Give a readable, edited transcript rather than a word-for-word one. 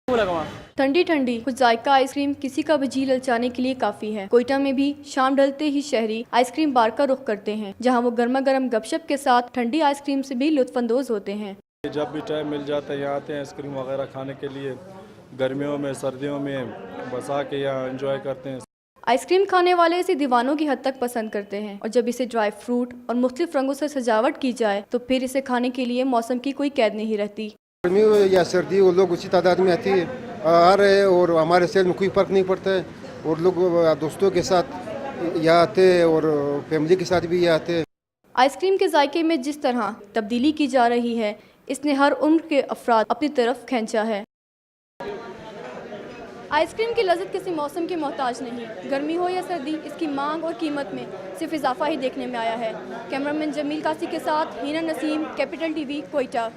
ठंडी ठंडी कुछ जायका आइसक्रीम किसी का भी जी ललचाने के लिए काफी है। कोयटा में भी शाम ढलते ही शहरी आइसक्रीम बार का रुख करते हैं, जहां वो गर्मा गर्म गपशप के साथ ठंडी आइसक्रीम से भी लुत्फानंदोज होते हैं। जब भी टाइम मिल जाता है यहाँ आते हैं आइसक्रीम वगैरह खाने के लिए। गर्मियों में सर्दियों में बस आके यहाँ एंजॉय करते हैं। आइसक्रीम खाने वाले इसे दीवानों की हद तक पसंद करते हैं और जब इसे ड्राई फ्रूट और मुख्तलिफ रंगों से सजावट की जाए तो फिर इसे खाने के लिए मौसम की कोई कैद नहीं रहती। गर्मी हो या सर्दी वो लोग उसी तादाद में आ रहे हैं और हमारे शहर में कोई फर्क नहीं पड़ता है। और लोग दोस्तों के साथ यहाँ आते हैं और फैमिली के साथ भी यहाँ आते हैं। आइसक्रीम के जायके में जिस तरह तब्दीली की जा रही है, इसने हर उम्र के अफराद अपनी तरफ खींचा है। आइसक्रीम की लज़्ज़त किसी मौसम की मोहताज नहीं। गर्मी हो या सर्दी, इसकी मांग और कीमत में सिर्फ इजाफा ही देखने में आया है। कैमरामैन जमील कासी के साथ हीना नसीम, कैपिटल टीवी, कोयटा।